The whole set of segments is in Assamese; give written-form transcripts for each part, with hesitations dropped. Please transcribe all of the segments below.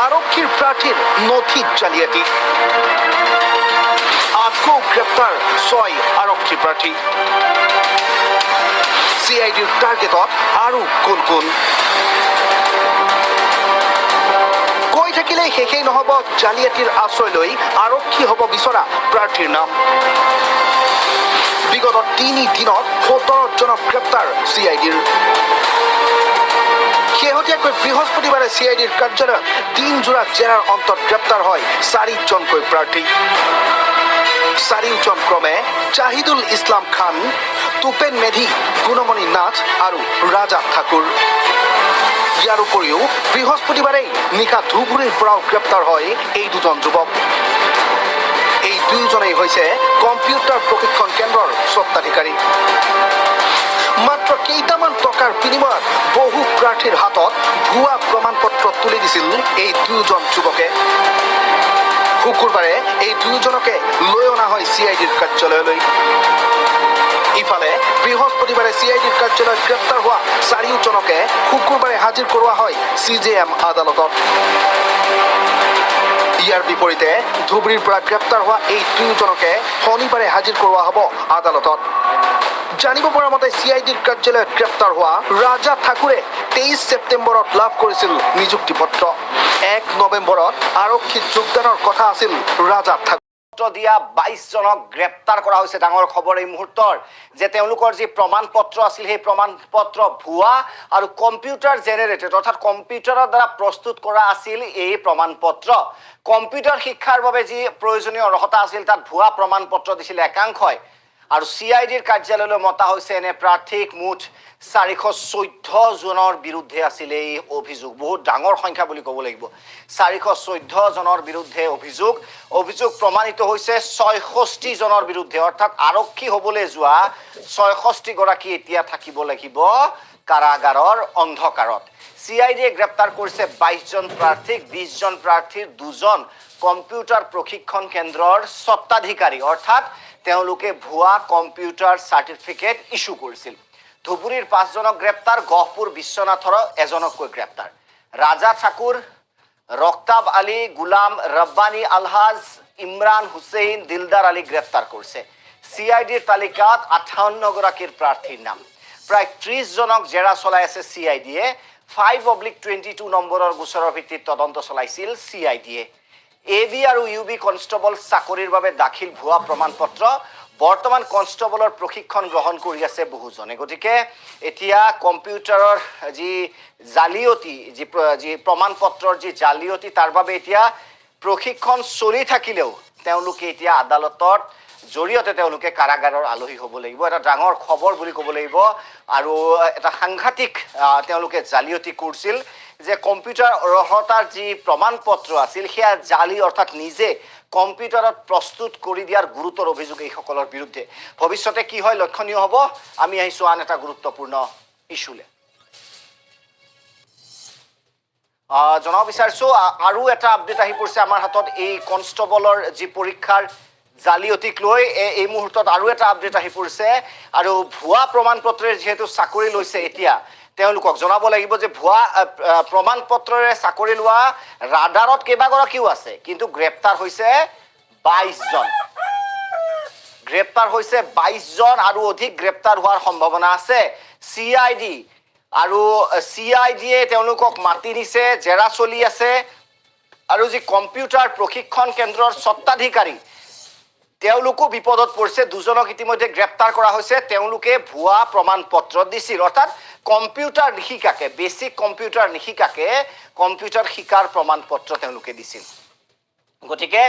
আৰক্ষীৰ প্ৰাৰ্থীৰ নথিত জালিয়াতি আকৌ গ্ৰেপ্তাৰ 6 আৰক্ষী প্ৰাৰ্থী CIDৰ টাৰ্গেটত আৰু কোন কোন কৈ থাকিলে শেষেই নহ'ব জালিয়াতিৰ আশ্ৰয় লৈ আৰক্ষী হ'ব বিচৰা প্ৰাৰ্থীৰ নাম বিগত 3 দিনত 17জনক গ্ৰেপ্তাৰ CIDৰ শেহতীয়াকৈ বৃহস্পতিবাৰে CIDৰ কাৰ্যালয়ত দিনজোৰা জেৰাৰ অন্তত গ্ৰেপ্তাৰ হয় 4জনকৈ প্ৰাৰ্থী 4জন ক্ৰমে জাহিদুল ইছলাম খান তুপেন মেধি গুণমণি নাথ আৰু ৰাজা ঠাকুৰ ইয়াৰ উপৰিও বৃহস্পতিবাৰে নিশা ধুবুৰীৰ পৰাও গ্ৰেপ্তাৰ হয় এই দুজন যুৱক এই দুয়োজনেই হৈছে কম্পিউটাৰ প্ৰশিক্ষণ কেন্দ্ৰৰ স্বত্বাধিকাৰী মাত্ৰ কেইটামান টকাৰ বিনিময়ত বহু প্ৰাৰ্থীৰ হাতত ভুৱা প্ৰমাণ পত্ৰ তুলি দিছিল এই দুয়োজন যুৱকে শুকুৰবাৰে এই দুয়োজনকে লৈ অনা হয় CIDৰ কাৰ্যালয়লৈ ইফালে বৃহস্পতিবাৰে CIDৰ কাৰ্যালয়ত গ্ৰেপ্তাৰ হোৱা 4জনকে শুকুৰবাৰে হাজিৰ কৰোৱা হয় CJM আদালতত ইয়াৰ বিপৰীতে ধুবুৰীৰ পৰা গ্ৰেপ্তাৰ হোৱা এই দুয়োজনকে শনিবাৰে হাজিৰ কৰোৱা হ'ব আদালতত জানিব পৰা মতে CIDৰ কাৰ্যালয়ত গ্ৰেপ্তাৰ হোৱা ৰাজা ঠাকুৰে 23 ছেপ্টেম্বৰত লাভ কৰিছিল নিযুক্তি পত্ৰ 1 নৱেম্বৰত আৰক্ষীত যোগদানৰ কথা আছিল ৰাজা ঠাকুৰ দিয়া 22জনক গ্ৰেপ্তাৰ কৰা হৈছে ডাঙৰ খবৰ এই মুহূৰ্তৰ যে তেওঁলোকৰ যি প্ৰমাণ পত্ৰ আছিল সেই প্ৰমাণ পত্ৰ ভুৱা আৰু কম্পিউটাৰ জেনেৰেটেড অৰ্থাৎ কম্পিউটাৰৰ দ্বাৰা প্ৰস্তুত কৰা আছিল এই প্ৰমাণ পত্ৰ কম্পিউটাৰ শিক্ষাৰ বাবে যি প্ৰয়োজনীয় অৰ্হতা আছিল তাত ভুৱা প্ৰমাণ পত্ৰ দিছিল একাংশই আৰু CIDৰ কাৰ্যালয়লৈ মতা হৈছে এনে প্ৰাৰ্থীক মুঠ 414 জনৰ বিৰুদ্ধে আছিল এই অভিযোগ বহুত ডাঙৰ সংখ্যা বুলি ক'ব লাগিব 414 জনৰ বিৰুদ্ধে অভিযোগ প্ৰমাণিত হৈছে 66 জনৰ বিৰুদ্ধে অৰ্থাৎ আৰক্ষী হ'বলৈ যোৱা 66 গৰাকী এতিয়া থাকিব লাগিব কাৰাগাৰৰ অন্ধকাৰত CIDয়ে গ্ৰেপ্তাৰ কৰিছে 22জন প্ৰাৰ্থীক 20জন প্ৰাৰ্থীৰ 2জন কম্পিউটাৰ প্ৰশিক্ষণ কেন্দ্ৰৰ স্বত্বাধিকাৰী অৰ্থাৎ তেওঁলোকে ভুৱা কম্পিউটাৰ চাৰ্টিফিকেট ইস্যু কৰিছিল ধুবুৰীৰ 5জনক গ্ৰেপ্তাৰ গহপুৰ বিশ্বনাথৰ এজনকৈ গ্ৰেপ্তাৰ ৰাজা ঠাকুৰ ৰক্তাব আলী গুলাম ৰব্বানী আলহাজ ইমৰান হুছেইন দিলদাৰ আলী গ্ৰেপ্তাৰ কৰিছে CIDৰ তালিকাত 58 গৰাকীৰ প্ৰাৰ্থীৰ নাম প্ৰায় 30জনক জেৰা চলাই আছে CIDয়ে 5/22 নম্বৰৰ গোচৰৰ ভিত্তিত তদন্ত চলাইছিল CIDয়ে AB আৰু UB কনষ্টেবল চাকৰিৰ বাবে দাখিল ভুৱা প্ৰমাণ পত্ৰ বৰ্তমান কনষ্টেবলৰ প্ৰশিক্ষণ গ্ৰহণ কৰি আছে বহুজনে গতিকে এতিয়া কম্পিউটাৰৰ যি জালিয়তি যি প্ৰমাণ পত্ৰৰ যি জালিয়তি তাৰ বাবে এতিয়া প্ৰশিক্ষণ চলি থাকিলেও তেওঁলোকে এতিয়া আদালতৰ জৰিয়তে তেওঁলোকে কাৰাগাৰৰ আলহী হ'ব লাগিব এটা ডাঙৰ খবৰ বুলি ক'ব লাগিব আৰু এটা সাংঘাতিক তেওঁলোকে জালিয়তি কৰিছিল যে কম্পিউটাৰ অৰ্হতাৰ যি প্ৰমাণ পত্ৰ আছিল সেয়া জালি অৰ্থাৎ নিজে কম্পিউটাৰত প্ৰস্তুত কৰি দিয়াৰ গুৰুতৰ অভিযোগ এইসকলৰ বিৰুদ্ধে ভৱিষ্যতে কি হয় লক্ষণীয় হ'ব আমি আহিছোঁ আন এটা গুৰুত্বপূৰ্ণ ইস্যুলে জনাব বিচাৰিছোঁ আৰু এটা আপডেট আহি পৰিছে আমাৰ হাতত এই কনষ্টেবলৰ যি পৰীক্ষাৰ জালিয়তিক লৈ এই মুহূৰ্তত আৰু এটা আপডেট আহি পৰিছে আৰু ভুৱা প্ৰমাণ পত্ৰৰে যেহেতু চাকৰি লৈছে এতিয়া তেওঁলোকক জনাব লাগিব যে ভুৱা প্ৰমাণ পত্ৰৰে চাকৰি লোৱা ৰাডাৰত কেইবাগৰাকীও আছে কিন্তু গ্ৰেপ্তাৰ হৈছে 22জন আৰু অধিক গ্ৰেপ্তাৰ হোৱাৰ সম্ভাৱনা আছে CID আৰু CIDয়ে তেওঁলোকক মাতি নিছে জেৰা চলি আছে আৰু যি কম্পিউটাৰ প্ৰশিক্ষণ কেন্দ্ৰৰ স্বত্বাধিকাৰী তেওঁলোকো বিপদত পৰিছে দুজনক ইতিমধ্যে গ্ৰেপ্তাৰ কৰা হৈছে তেওঁলোকে ভুৱা প্ৰমাণ পত্ৰ দিছিল অৰ্থাৎ কম্পিউটাৰ নিশিকাকে বেসিক কম্পিউটাৰ নিশিকাকে কম্পিউটাৰ শিকাৰ প্ৰমাণ পত্ৰ তেওঁলোকে দিছিল গতিকে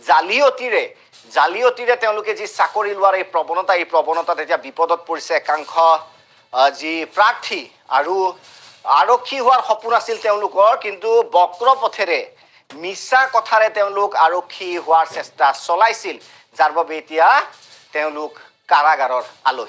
জালিয়তিৰে তেওঁলোকে যি চাকৰি লোৱাৰ এই প্ৰৱণতাত এতিয়া বিপদত পৰিছে একাংশ যি প্ৰাৰ্থী আৰু আৰক্ষী হোৱাৰ সপোন আছিল তেওঁলোকৰ কিন্তু বক্ৰ পথেৰে মিছা কথাৰে তেওঁলোক আৰক্ষী হোৱাৰ চেষ্টা চলাইছিল যাৰ বাবে এতিয়া তেওঁলোক কাৰাগাৰৰ আলহী